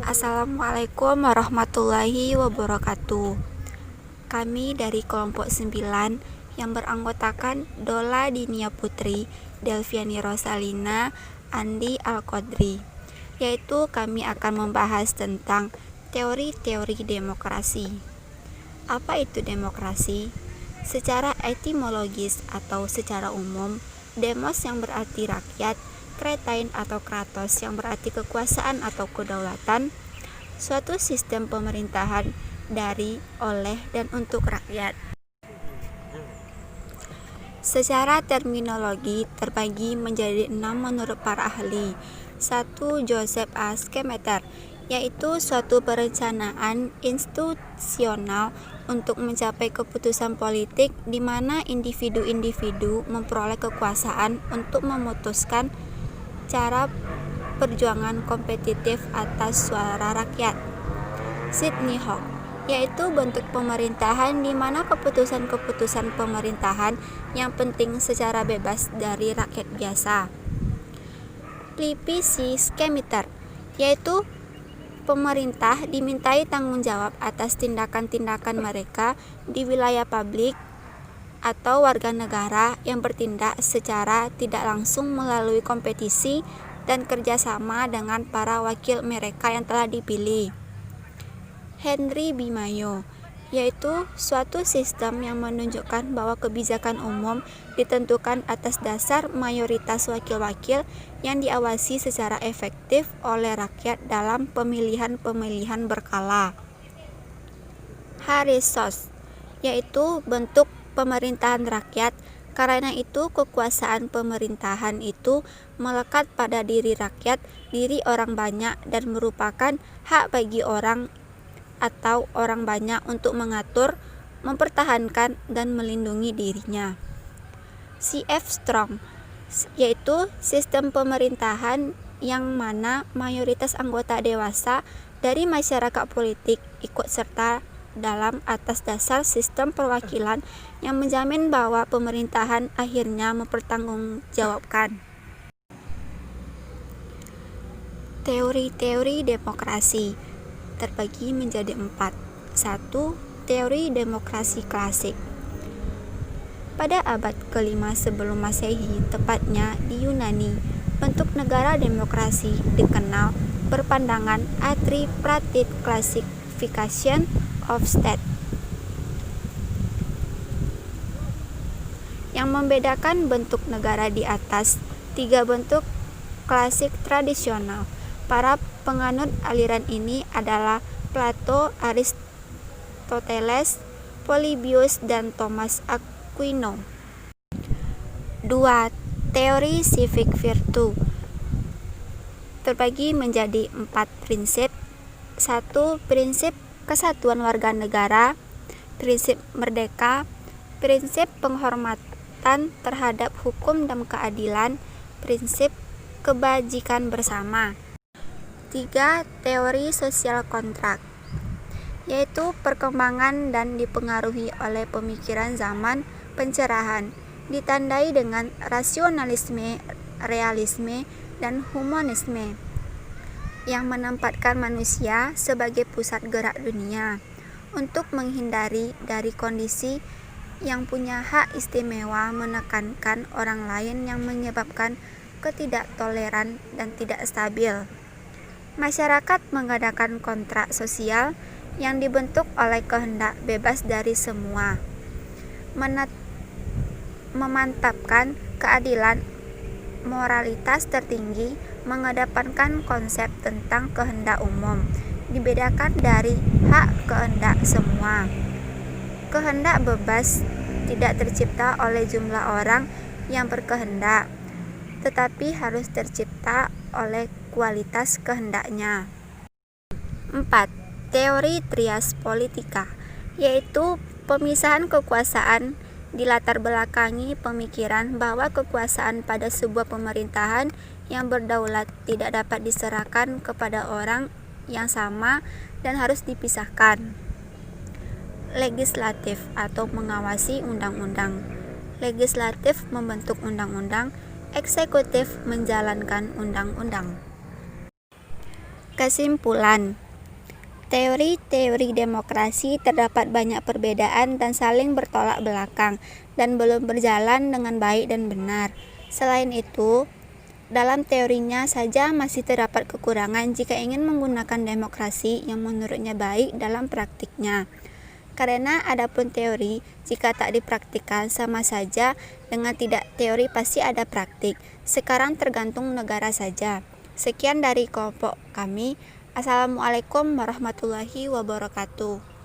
Assalamualaikum warahmatullahi wabarakatuh. Kami dari kelompok 9 yang beranggotakan Dola Dinia Putri, Delviani Rosalina, Andi Al-Qodri, yaitu kami akan membahas tentang teori-teori demokrasi. Apa itu demokrasi? Secara etimologis atau secara umum, demos yang berarti rakyat, kretain atau kratos yang berarti kekuasaan atau kedaulatan, suatu sistem pemerintahan dari, oleh, dan untuk rakyat. Secara terminologi terbagi menjadi 6 menurut para ahli. 1. Joseph A. Schumpeter, yaitu suatu perencanaan institusional untuk mencapai keputusan politik di mana individu-individu memperoleh kekuasaan untuk memutuskan cara perjuangan kompetitif atas suara rakyat. Sidney Hawk, yaitu bentuk pemerintahan di mana keputusan-keputusan pemerintahan yang penting secara bebas dari rakyat biasa. Cliffy C. Schumpeter, yaitu pemerintah dimintai tanggung jawab atas tindakan-tindakan mereka di wilayah publik atau warga negara yang bertindak secara tidak langsung melalui kompetisi dan kerjasama dengan para wakil mereka yang telah dipilih. Henry B. Mayo, yaitu suatu sistem yang menunjukkan bahwa kebijakan umum ditentukan atas dasar mayoritas wakil-wakil yang diawasi secara efektif oleh rakyat dalam pemilihan-pemilihan berkala. Harry Sos, yaitu bentuk pemerintahan rakyat. Karena itu kekuasaan pemerintahan itu melekat pada diri rakyat, diri orang banyak, dan merupakan hak bagi orang atau orang banyak untuk mengatur, mempertahankan, dan melindungi dirinya. C.F. Strong, yaitu sistem pemerintahan yang mana mayoritas anggota dewasa dari masyarakat politik ikut serta dalam atas dasar sistem perwakilan yang menjamin bahwa pemerintahan akhirnya mempertanggungjawabkan. Teori-teori demokrasi terbagi menjadi 4. 1. Teori demokrasi klasik. Pada abad ke-5 sebelum Masehi, tepatnya di Yunani, bentuk negara demokrasi dikenal berpandangan a tripartite classification of state, yang membedakan bentuk negara di atas 3 bentuk klasik tradisional. Para penganut aliran ini adalah Plato, Aristoteles, Polybius, dan Thomas Aquino. 2. Teori civic virtue terbagi menjadi 4 prinsip. 1. Prinsip kesatuan warga negara, prinsip merdeka, prinsip penghormatan terhadap hukum dan keadilan, prinsip kebajikan bersama. 3. Teori sosial kontrak, yaitu perkembangan dan dipengaruhi oleh pemikiran zaman pencerahan, ditandai dengan rasionalisme, realisme, dan humanisme, yang menempatkan manusia sebagai pusat gerak dunia untuk menghindari dari kondisi yang punya hak istimewa menekankan orang lain yang menyebabkan ketidaktoleran dan tidak stabil. Masyarakat mengadakan kontrak sosial yang dibentuk oleh kehendak bebas dari semua, memantapkan keadilan, moralitas tertinggi, mengedepankan konsep tentang kehendak umum, dibedakan dari hak kehendak semua. Kehendak bebas tidak tercipta oleh jumlah orang yang berkehendak, tetapi harus tercipta oleh kualitas kehendaknya. 4. Teori trias politika, yaitu pemisahan kekuasaan dilatar belakangi pemikiran bahwa kekuasaan pada sebuah pemerintahan yang berdaulat tidak dapat diserahkan kepada orang yang sama dan harus dipisahkan. Legislatif atau mengawasi undang-undang. Legislatif membentuk undang-undang, eksekutif menjalankan undang-undang. Kesimpulan, teori-teori demokrasi terdapat banyak perbedaan dan saling bertolak belakang dan belum berjalan dengan baik dan benar. Selain itu, dalam teorinya saja masih terdapat kekurangan jika ingin menggunakan demokrasi yang menurutnya baik dalam praktiknya. Karena adapun teori, jika tak dipraktikkan sama saja dengan tidak teori pasti ada praktik. Sekarang tergantung negara saja. Sekian dari kelompok kami. Assalamualaikum warahmatullahi wabarakatuh.